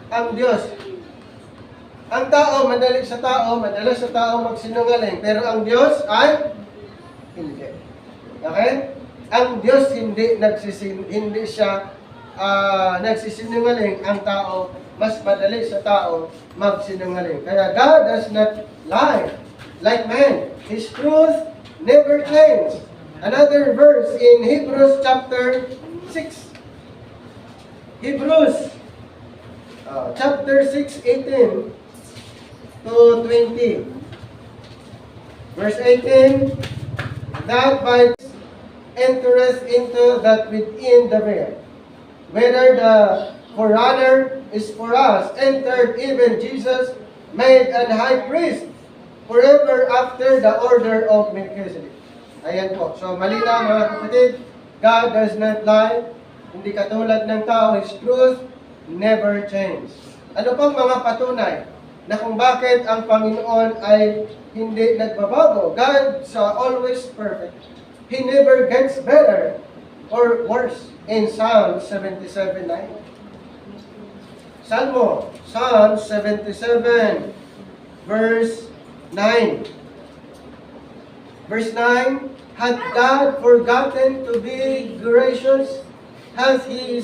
ang Diyos. Ang tao, madalas sa tao magsinungaling, pero ang Diyos ay hindi. Okay? Ang Diyos hindi siya nagsisinungaling. Ang tao, mas madali sa tao magsinungaling. Kaya God does not lie like man. His truth never changes. Another verse in Hebrews chapter 6. Hebrews chapter 6, 18 to 20. Verse 18, that by entereth into that within the veil, whether the forerunner is for us, entered even Jesus, made an high priest, forever after the order of Melchizedek. Ayan po. So, malinaw mga kapatid, God does not lie. Hindi katulad ng tao, His truth never change. Ano pang mga patunay na kung bakit ang Panginoon ay hindi nagbabago? God's always perfect. He never gets better or worse. In Psalm 77:9. Psalm 77, verse 9. Verse 9, had God forgotten to be gracious? Hath He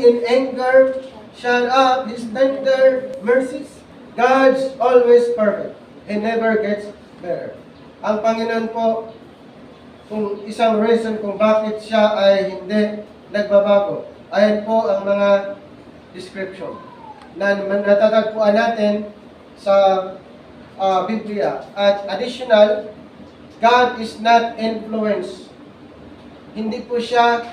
in anger shut up His tender mercies? God's always perfect. He never gets better. Ang Panginoon po, kung isang reason kung bakit siya ay hindi nagbabago, ayan po ang mga description na natatagpuan natin sa Biblia. At additional, God is not influenced. Hindi po siya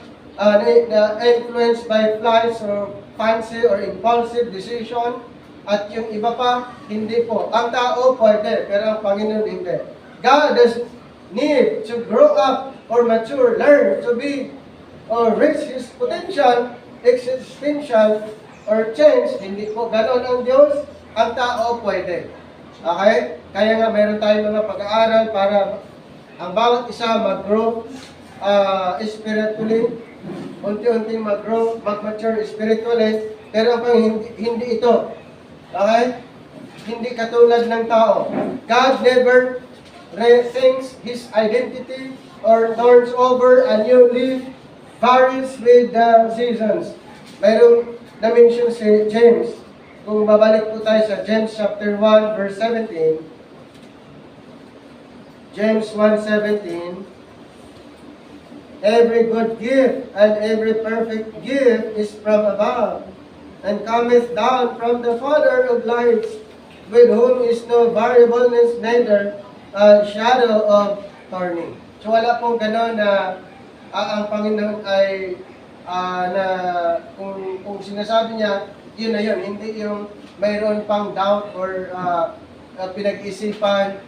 influenced by flights or fancy or impulsive decision. At yung iba pa, hindi po. Ang tao pwede, pero ang Panginoon hindi. God does need to grow up or mature, learn to be or reach His potential, existential, or change. Hindi po ganon ang Diyos. Ang tao pwede. Okay? Kaya nga mayroon tayong mga pag-aaral para ang bawat isa mag-grow spiritually, unti-unting mag-grow, mag-mature spiritually, pero ang hindi ito. Okay? Hindi katulad ng tao. God never rethinks His identity or turns over a new leaf, varies with the seasons. Mayroong na-mention si James. Kung babalik po tayo sa James chapter 1 verse 17. James 1:17. Every good gift and every perfect gift is from above, and cometh down from the Father of lights, with whom is no variableness, neither shadow of turning. So wala pong gano'n na ang Panginoon ay na kung sinasabi niya, yun na yun. Hindi yung mayroon pang doubt or pinag-isipan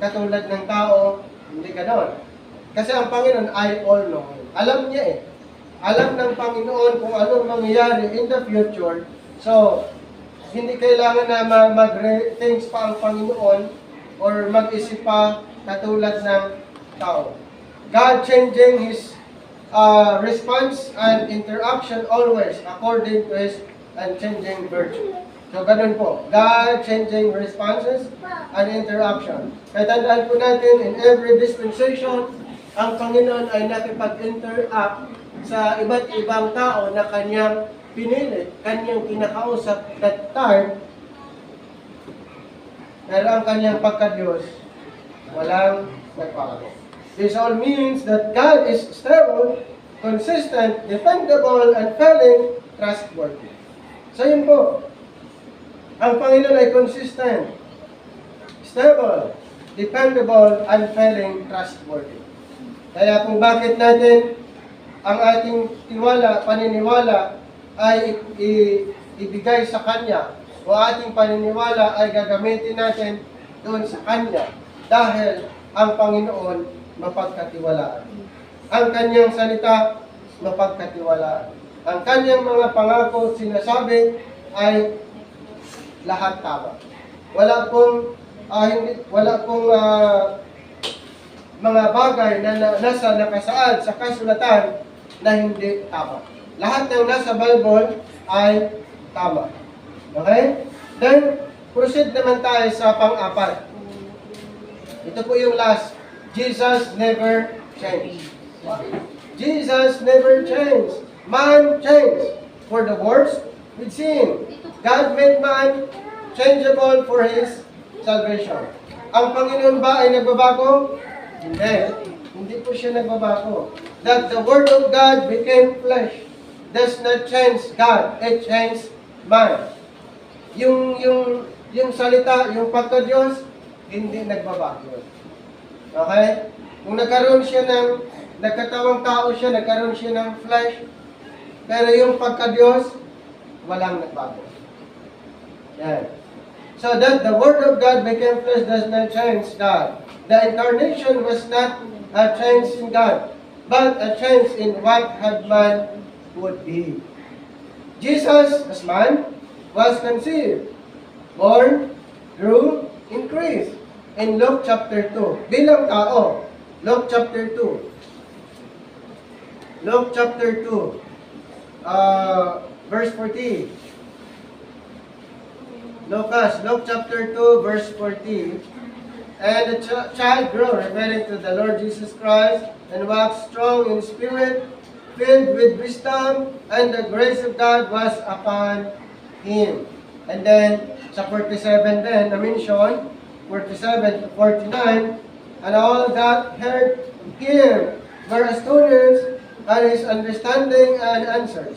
katulad ng tao. Hindi gano'n. Kasi ang Panginoon ay all-knowing. Alam niya eh. Alam ng Panginoon kung anong mangyayari in the future. So, hindi kailangan na mag-rethinks pa ang Panginoon or mag-isip pa katulad ng tao. God changing His response and interaction always according to His unchanging virtue. So, ganun po. God changing responses and interaction. Kaya tandaan po natin, in every dispensation, ang Panginoon ay nakipag-interact sa iba't ibang tao na Kanyang pinili, Kanyang kinakausap that time. Pero ang Kanyang pagka-Diyos, walang nagbago. This all means that God is stable, consistent, dependable, unfailing, trustworthy. So yun po, ang Panginoon ay consistent, stable, dependable, unfailing, trustworthy. Kaya kung bakit natin ang ating paniniwala ay ibigay sa Kanya, o ating paniniwala ay gagamitin natin doon sa Kanya, dahil ang Panginoon mapagkatiwalaan. Ang Kanyang salita, mapagkatiwalaan. Ang Kanyang mga pangako sinasabi ay lahat tama. Wala pong mga bagay na nakasaad sa kasulatan na hindi tama. lahat ng nasa Bible ay tama. Okay? Then, proceed naman tayo sa pang-apat. Ito po yung last. Jesus never changed. Jesus never changed. Man changed for the worse with sin. God made man changeable for His salvation. Ang Panginoon ba ay nagbabago? Hindi. Hindi po siya nagbabago. That the Word of God became flesh does not change God. It changed man. Yung salita, yung pagka-Diyos, hindi nagbabago. Okay? Kung nagkaroon siya nagkatawang tao siya, nagkaroon siya ng flesh, pero yung pagka-Diyos, walang nagbago. Yan. So that the Word of God became flesh does not change God. The incarnation was not a change in God, but a change in what had man would be. Jesus, as man, was conceived, born, grew, increased. In Luke chapter 2. Bilang tao. Luke chapter 2. Luke chapter 2. Verse 40. Luke chapter 2, verse 40. And the child grew, referring to the Lord Jesus Christ, and waxed strong in spirit, filled with wisdom, and the grace of God was upon him. And then, sa 47 then, na-mention, 47 to 49, and all that heard him were astonished at his understanding and answers.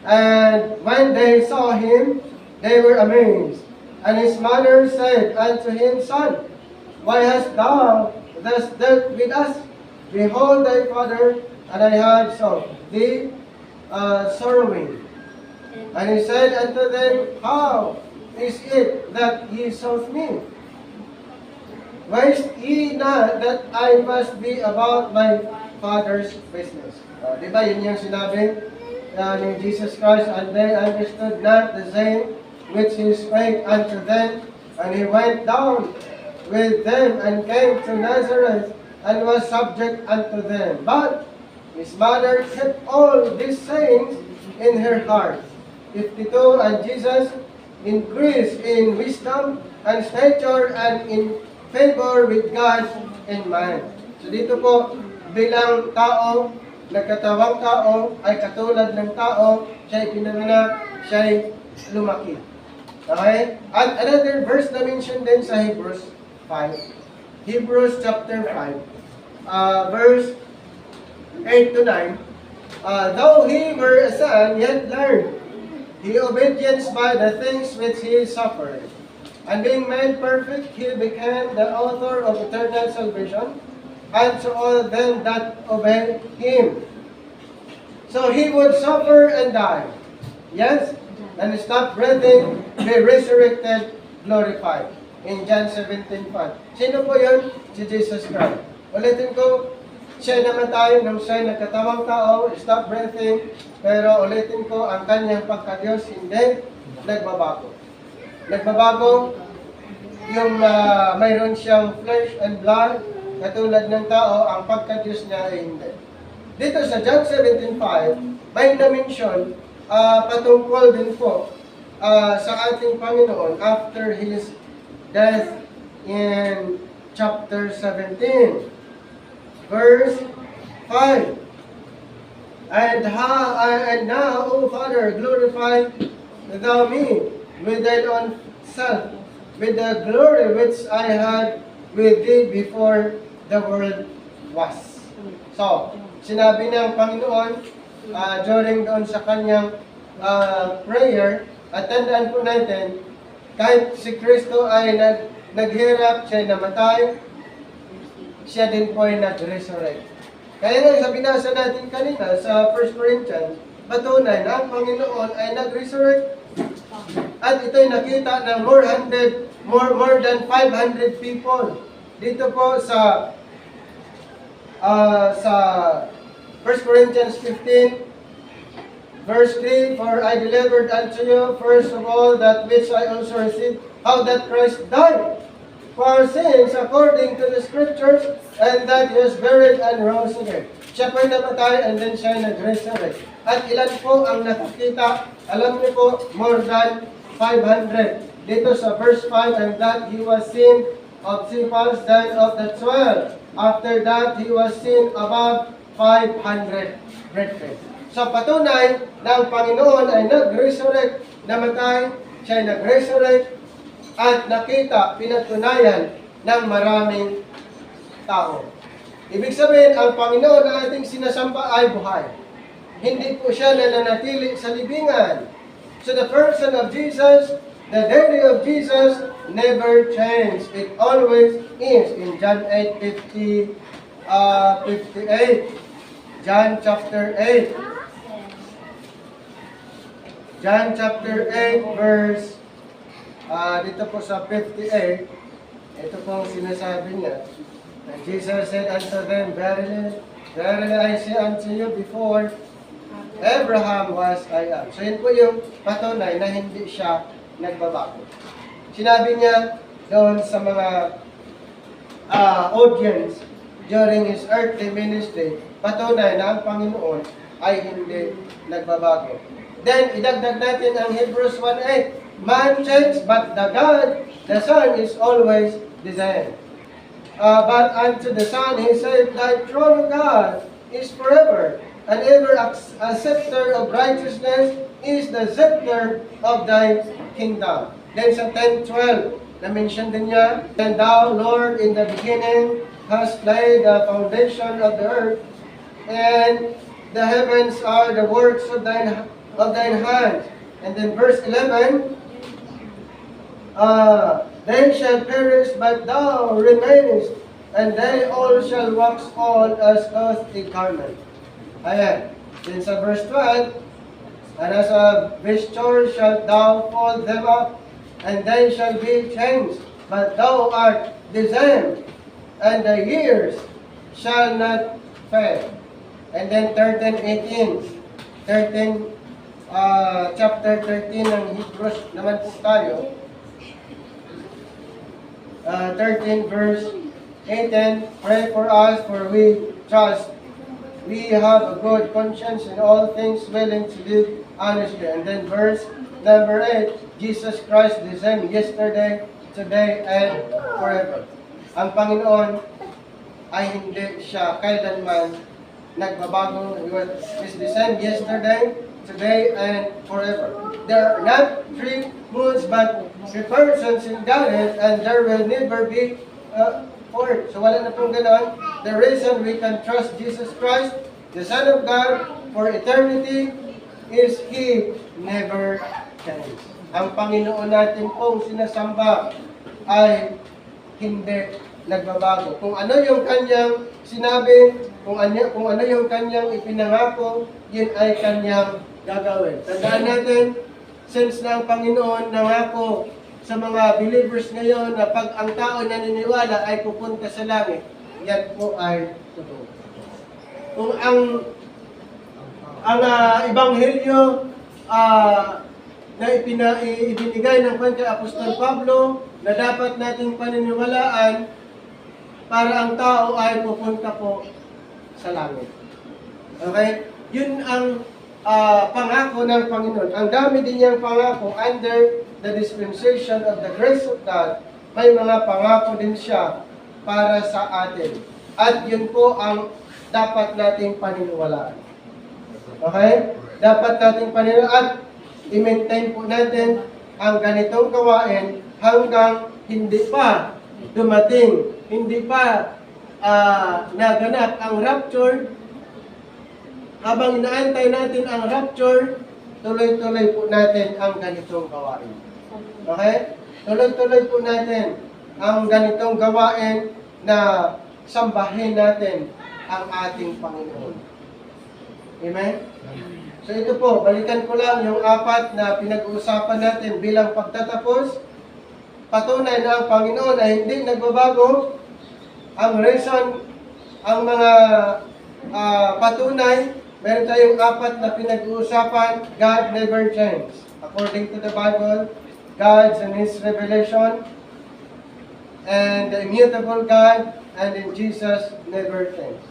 And when they saw him, they were amazed. And his mother said unto him, Son, why hast thou thus dealt with us? Behold thy father, and I have sought thee sorrowing. And he said unto them, How is it that ye sought me? Wist ye not that I must be about my Father's business? Di ba yun yung sinabi ni Jesus Christ? And they understood not the saying which he spake unto them. And he went down with them and came to Nazareth and was subject unto them. But his mother kept all these sayings in her heart. 52. And Jesus increased in wisdom and stature and in favor with God and man. So dito po, bilang tao, nagkatawang tao, ay katulad ng tao, siya'y pinanganak, siya'y lumaki. Okay? At another verse na mention din sa Hebrews 5. Hebrews chapter 5. Verse 8 to 9. Though he were a son, yet learned he obedience by the things which he suffered. And being made perfect, he became the author of eternal salvation unto all them that obey him. So he would suffer and die. Yes? And stop breathing, be resurrected, glorified. In John 17:5. Sino po yun? Si Jesus Christ. Ulitin ko, siya namatay nung siya nagkatawang tao, stop breathing, pero ulitin ko, ang kanyang pagka-Diyos hindi nagbabago. Nagbabago yung mayroon siyang flesh and blood, katulad ng tao, ang pagka-Diyos niya ay hindi. Dito sa John 17:5, may na-mention patungkol din po sa ating Panginoon after His death in chapter 17, verse 5. And now, O Father, glorify thou me with thine own self, with the glory which I had with thee before the world was. So, sinabi ng Panginoon, during doon sa kanyang prayer, at tandaan po natin, kahit si Kristo ay naghirap, siya namatay, siya din po ay nag-resurrect. Kaya nga sa binasa natin kanina sa 1 Corinthians, patunay na ang Panginoon ay nag-resurrect. At ito'y nakita ng more than 500 people. Dito po sa 1 Corinthians 15, verse 3, For I delivered unto you first of all that which I also received, how that Christ died for our sins according to the Scriptures, and that He was buried and rose again. Siya po'y namatay and then siya nag-resurrect. At ilan po ang nakakita? Alam niyo po, more than 500. Dito sa verse 5, and that he was seen of Cephas, then of the 12. After that, he was seen above 500 brethren. So patunay na ang Panginoon ay nag-resurrect, namatay, siya ay nag-resurrect, at nakita, pinatunayan ng maraming tao. Ibig sabihin, ang Panginoon na ating sinasamba ay buhay. Hindi po siya nananatili sa libingan. So the person of Jesus, the deity of Jesus, never changed. It always is. In John 8:58, John chapter 8. John chapter 8 verse, dito po sa 58, ito pong sinasabi niya. And Jesus said unto them, Verily, verily I say unto you, before Abraham was, I am. So yun po yung patunay na hindi siya nagbabago. Sinabi niya doon sa mga audience during His earthly ministry, patunay na ang Panginoon ay hindi nagbabago. Then, idagdag natin ang Hebrews 1:8. Man changes, but the Son is always the same. But unto the Son, He said, Thy throne, God, is forever, and ever a scepter of righteousness is the scepter of Thy kingdom. Then sa 10:12, na-mention din niya, And Thou, Lord, in the beginning, hast laid the foundation of the earth, and the heavens are the works of thine hands. And then verse 11, they shall perish, but thou remainest, and they all shall wax old as doth a garment. Ayan. Then sa verse 12, and as a vesture shalt thou fold them up, and they shall be changed, but thou art the same, and the years shall not fail. And then 13:18, chapter 13 ng Hebrews naman po tayo. 13 verse 18, Pray for us, for we trust we have a good conscience in all things, willing to live honestly. And then verse number 8, Jesus Christ the same yesterday, today, and forever. Ang Panginoon ay hindi siya kailanman nagbabago. He is the same yesterday, today, and forever. There are not three moods, but three persons in Godhead, and there will never be fourth. So wala na pong ganon. The reason we can trust Jesus Christ, the Son of God, for eternity, is He never changes. Ang Panginoon natin pong sinasamba ay hindi nagbabago. Kung ano yung Kanyang sinabi, kung ano yung Kanyang ipinangako, yun ay Kanyang gagawin. Tandaan natin, since na ang Panginoon nangako sa mga believers ngayon na pag ang tao naniniwala ay pupunta sa langit, yan po ay totoo. Kung ang ebanghelyo na ibinigay ng kay Apostol Pablo na dapat nating paniniwalaan para ang tao ay pupunta po sa langit. Okay? Yun ang pangako ng Panginoon. Ang dami din niyang pangako under the dispensation of the grace of God. May mga pangako din siya para sa atin. At yun po ang dapat nating paniniwalaan. Okay? Dapat nating paniniwalaan at i-maintain po natin ang ganitong gawain hanggang hindi pa dumating, hindi pa naganap ang rapture. Habang inaantay natin ang rapture, tuloy-tuloy po natin ang ganitong gawain. Okay? Tuloy-tuloy po natin ang ganitong gawain na sambahin natin ang ating Panginoon. Amen? So ito po, balikan ko lang yung apat na pinag-uusapan natin bilang pagtatapos. Patunay na ang Panginoon ay hindi nagbabago. Ang reason, ang mga patunay, meron tayong apat na pinag-uusapan. God never changes. According to the Bible, God's and His revelation, and the immutable God, and in Jesus never changes.